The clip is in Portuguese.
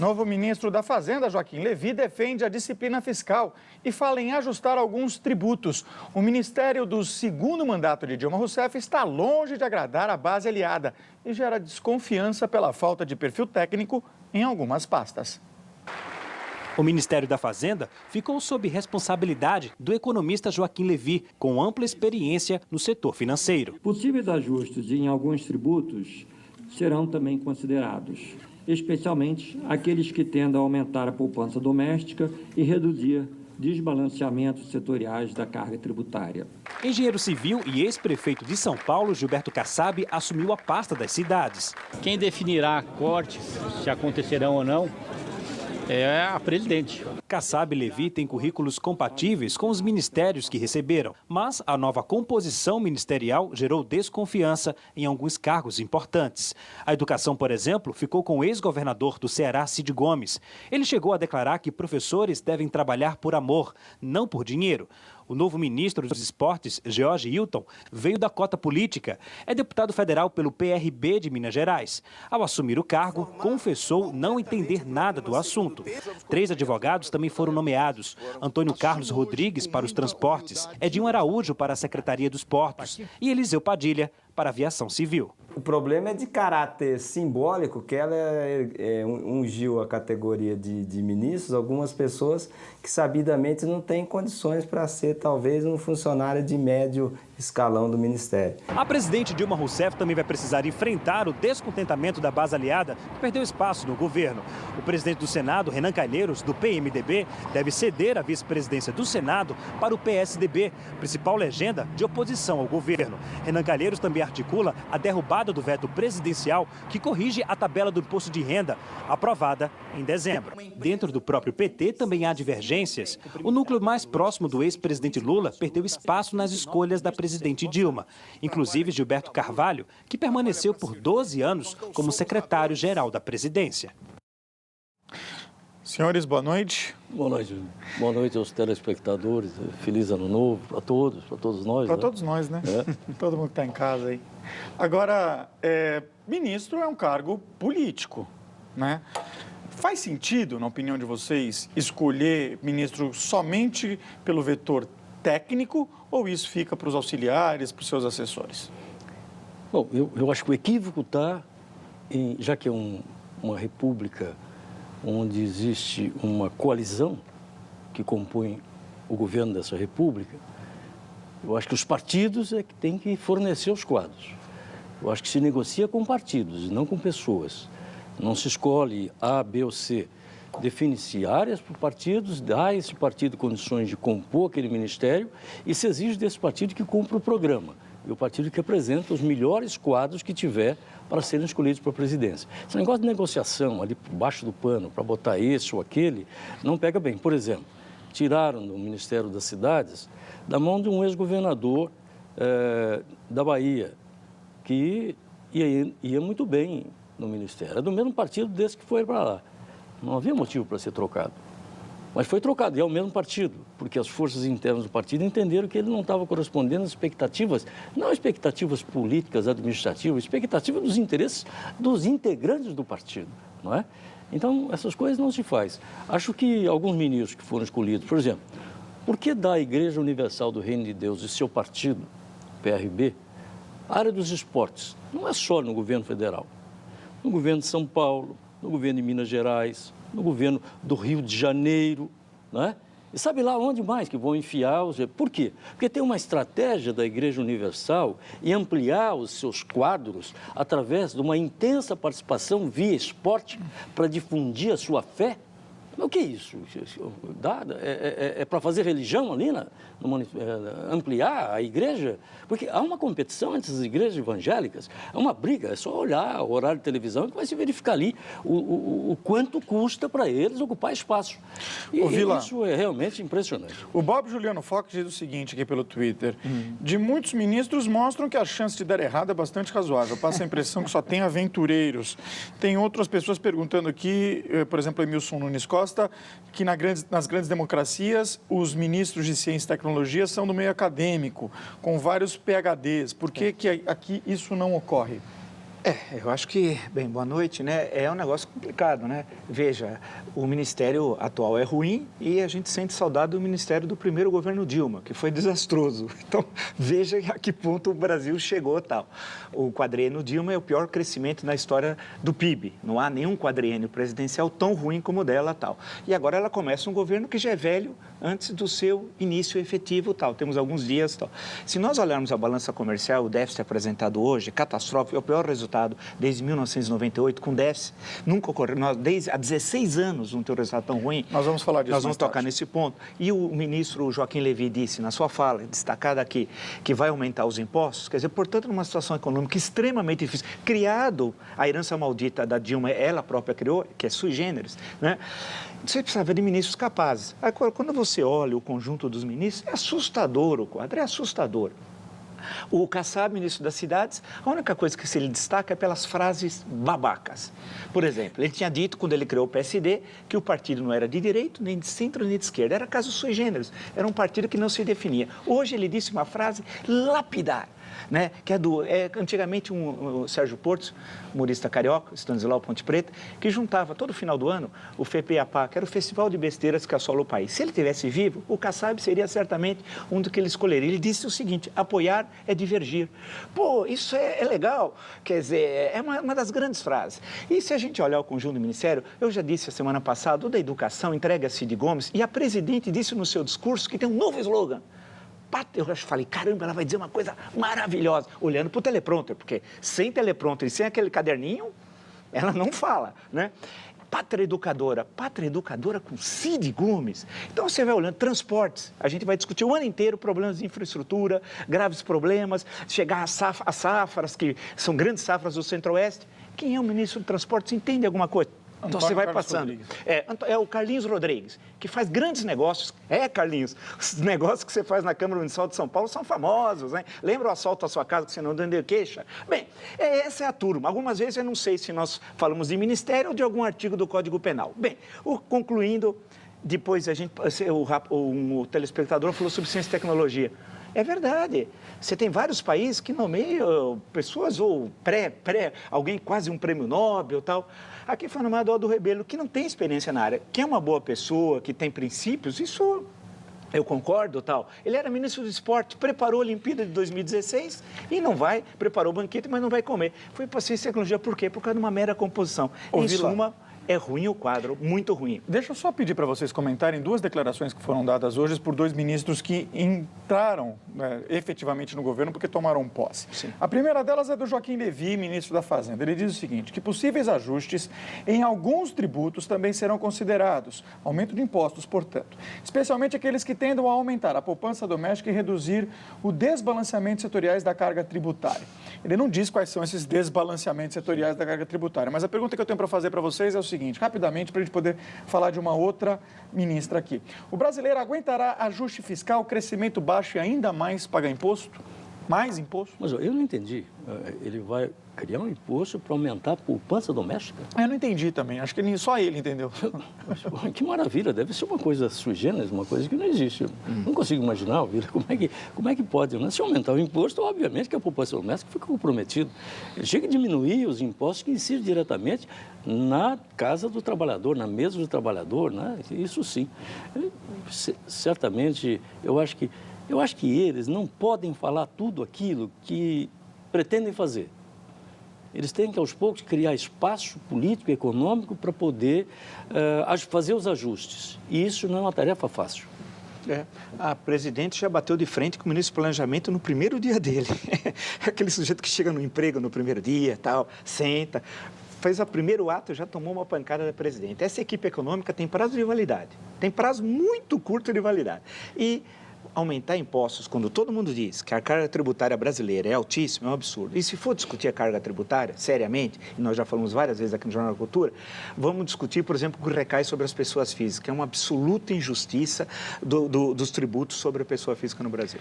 Novo ministro da Fazenda, Joaquim Levy, defende a disciplina fiscal e fala em ajustar alguns tributos. O ministério do segundo mandato de Dilma Rousseff está longe de agradar a base aliada e gera desconfiança pela falta de perfil técnico em algumas pastas. O Ministério da Fazenda ficou sob responsabilidade do economista Joaquim Levy, com ampla experiência no setor financeiro. Possíveis ajustes em alguns tributos serão também considerados, especialmente aqueles que tendam a aumentar a poupança doméstica e reduzir desbalanceamentos setoriais da carga tributária. Engenheiro civil e ex-prefeito de São Paulo, Gilberto Kassab, assumiu a pasta das cidades. Quem definirá cortes, se acontecerão ou não, é a presidente. Kassab e Levy têm currículos compatíveis com os ministérios que receberam, mas a nova composição ministerial gerou desconfiança em alguns cargos importantes. A educação, por exemplo, ficou com o ex-governador do Ceará, Cid Gomes. Ele chegou a declarar que professores devem trabalhar por amor, não por dinheiro. O novo ministro dos Esportes, George Hilton, veio da cota política. É deputado federal pelo PRB de Minas Gerais. Ao assumir o cargo, confessou não entender nada do assunto. 3 advogados também foram nomeados. Antônio Carlos Rodrigues para os transportes, Edinho Araújo para a Secretaria dos Portos e Eliseu Padilha para a Aviação Civil. O problema é de caráter simbólico, que ela ungiu a categoria de ministros, algumas pessoas que sabidamente não têm condições para ser talvez um funcionário de médio escalão do Ministério. A presidente Dilma Rousseff também vai precisar enfrentar o descontentamento da base aliada que perdeu espaço no governo. O presidente do Senado, Renan Calheiros, do PMDB, deve ceder a vice-presidência do Senado para o PSDB, principal legenda de oposição ao governo. Renan Calheiros também articula a derrubada do veto presidencial que corrige a tabela do imposto de renda, aprovada em dezembro. Dentro do próprio PT também há divergências. O núcleo mais próximo do ex-presidente Lula perdeu espaço nas escolhas da presidente Dilma, inclusive Gilberto Carvalho, que permaneceu por 12 anos como secretário-geral da presidência. Senhores, boa noite. Boa noite. Boa noite aos telespectadores. Feliz ano novo para todos nós. Para né? todos nós, né? Todo mundo que está em casa aí. Agora, ministro é um cargo político, né? Faz sentido, na opinião de vocês, escolher ministro somente pelo vetor técnico ou isso fica para os auxiliares, para os seus assessores? Bom, eu acho que o equívoco está em, já que é uma república onde existe uma coalizão que compõe o governo dessa república, eu acho que os partidos é que têm que fornecer os quadros. Eu acho que se negocia com partidos e não com pessoas. Não se escolhe A, B ou C. Define-se áreas para partidos, dá a esse partido condições de compor aquele ministério e se exige desse partido que cumpra o programa. E o partido que apresenta os melhores quadros que tiver para serem escolhidos para a presidência. Esse negócio de negociação ali por baixo do pano, para botar esse ou aquele, não pega bem. Por exemplo, tiraram do Ministério das Cidades da mão de um ex-governador da Bahia, que ia muito bem no Ministério. É do mesmo partido desse que foi para lá. Não havia motivo para ser trocado. Mas foi trocado, e é o mesmo partido, porque as forças internas do partido entenderam que ele não estava correspondendo às expectativas, não expectativas políticas, administrativas, expectativas dos interesses dos integrantes do partido, não é? Então, essas coisas não se faz. Acho que alguns ministros que foram escolhidos, por exemplo, por que dar à Igreja Universal do Reino de Deus e seu partido, PRB, a área dos esportes? Não é só no governo federal. No governo de São Paulo, no governo de Minas Gerais, no governo do Rio de Janeiro, né? E sabe lá onde mais que vão enfiar os... Por quê? Porque tem uma estratégia da Igreja Universal em ampliar os seus quadros através de uma intensa participação via esporte para difundir a sua fé. Mas o que é isso? É para fazer religião ali, ampliar a igreja? Porque há uma competição entre as igrejas evangélicas, é uma briga, é só olhar o horário de televisão que vai se verificar ali o quanto custa para eles ocupar espaço. E isso é realmente impressionante. O Bob Juliano Fox diz o seguinte aqui pelo Twitter: de muitos ministros mostram que a chance de dar errado é bastante razoável. Passa a impressão que só tem aventureiros. Tem outras pessoas perguntando aqui, por exemplo, Emilson Nunes Costa, que nas grandes democracias os ministros de ciência e tecnologia são do meio acadêmico, com vários PhDs. Por que aqui isso não ocorre? Eu acho que, bem, boa noite, né? É um negócio complicado, né? Veja, o ministério atual é ruim e a gente sente saudade do ministério do primeiro governo Dilma, que foi desastroso. Então, veja a que ponto o Brasil chegou tal. O quadriênio Dilma é o pior crescimento na história do PIB. Não há nenhum quadriênio presidencial tão ruim como o dela tal. E agora ela começa um governo que já é velho antes do seu início efetivo tal. Temos alguns dias tal. Se nós olharmos a balança comercial, o déficit apresentado hoje, catastrófico, é o pior resultado desde 1998, com déficit. Nunca ocorreu. Há 16 anos não tem um resultado tão ruim. Nós vamos falar disso. Nós vamos tocar nesse ponto. E o ministro Joaquim Levy disse na sua fala, destacada aqui, que vai aumentar os impostos. Quer dizer, portanto, numa situação econômica extremamente difícil, criado a herança maldita da Dilma, ela própria criou, que é sui generis, né? Você precisava de ministros capazes. Agora, quando você olha o conjunto dos ministros, é assustador o quadro, é assustador. O Kassab, ministro das Cidades, a única coisa que ele destaca é pelas frases babacas. Por exemplo, ele tinha dito, quando ele criou o PSD, que o partido não era de direita, nem de centro, nem de esquerda. Era caso sui generis. Era um partido que não se definia. Hoje ele disse uma frase lapidar, né? Que é antigamente o Sérgio Portos, humorista carioca, Stanislau Ponte Preta, que juntava todo final do ano o FEPEAPA, que era o festival de besteiras que assola o país. Se ele estivesse vivo, o Kassab seria certamente um do que ele escolheria. Ele disse o seguinte: apoiar é divergir. Pô, isso é legal, quer dizer, é uma das grandes frases. E se a gente olhar o conjunto do Ministério, eu já disse a semana passada, o da Educação entrega a Cid Gomes, e a presidente disse no seu discurso que tem um novo slogan. Eu falei, caramba, ela vai dizer uma coisa maravilhosa, olhando para o teleprompter, porque sem teleprompter e sem aquele caderninho, ela não fala, né? Pátria Educadora com Cid Gomes. Então, você vai olhando, transportes, a gente vai discutir o ano inteiro problemas de infraestrutura, graves problemas, chegar às safras, que são grandes safras do Centro-Oeste. Quem é o ministro do Transportes entende alguma coisa? Então, você vai passando. É o Carlinhos Rodrigues, que faz grandes negócios. Carlinhos, os negócios que você faz na Câmara Municipal de São Paulo são famosos, né? Lembra o assalto à sua casa que você não deu queixa? Bem, essa é a turma. Algumas vezes eu não sei se nós falamos de ministério ou de algum artigo do Código Penal. Bem, concluindo, depois o telespectador falou sobre ciência e tecnologia. É verdade. Você tem vários países que nomeiam pessoas ou alguém quase um prêmio Nobel e tal. Aqui foi nomeado Aldo Rebelo, que não tem experiência na área, que é uma boa pessoa, que tem princípios, isso eu concordo tal. Ele era ministro do esporte, preparou a Olimpíada de 2016 e preparou o banquete, mas não vai comer. Foi para ciência e tecnologia, por quê? Por causa de uma mera composição. Em suma, é ruim o quadro, muito ruim. Deixa eu só pedir para vocês comentarem duas declarações que foram dadas hoje por dois ministros que entraram efetivamente no governo porque tomaram posse. Sim. A primeira delas é do Joaquim Levy, ministro da Fazenda. Ele diz o seguinte, que possíveis ajustes em alguns tributos também serão considerados, aumento de impostos, portanto, especialmente aqueles que tendam a aumentar a poupança doméstica e reduzir o desbalanceamento setoriais da carga tributária. Ele não diz quais são esses desbalanceamentos setoriais da carga tributária, mas a pergunta que eu tenho para fazer para vocês é o seguinte, rapidamente, para a gente poder falar de uma outra ministra aqui. O brasileiro aguentará ajuste fiscal, crescimento baixo e ainda mais pagar imposto? Mais imposto? Mas eu não entendi. Ele vai criar um imposto para aumentar a poupança doméstica? Eu não entendi também. Acho que só ele entendeu. Que maravilha. Deve ser uma coisa sui generis, uma coisa que não existe. Não consigo imaginar, como é que pode, né? Se aumentar o imposto, obviamente que a poupança doméstica fica comprometida. Ele chega a diminuir os impostos que incidem diretamente na casa do trabalhador, na mesa do trabalhador, né? Isso sim. Certamente, eu acho que eles não podem falar tudo aquilo que pretendem fazer. Eles têm que, aos poucos, criar espaço político e econômico para poder fazer os ajustes. E isso não é uma tarefa fácil. A presidente já bateu de frente com o ministro do Planejamento no primeiro dia dele. Aquele sujeito que chega no emprego no primeiro dia, tal, senta, fez o primeiro ato e já tomou uma pancada da presidente. Essa equipe econômica tem prazo de validade. Tem prazo muito curto de validade. E aumentar impostos, quando todo mundo diz que a carga tributária brasileira é altíssima, é um absurdo. E se for discutir a carga tributária, seriamente, e nós já falamos várias vezes aqui no Jornal da Cultura, vamos discutir, por exemplo, o que recai sobre as pessoas físicas, que é uma absoluta injustiça dos tributos sobre a pessoa física no Brasil.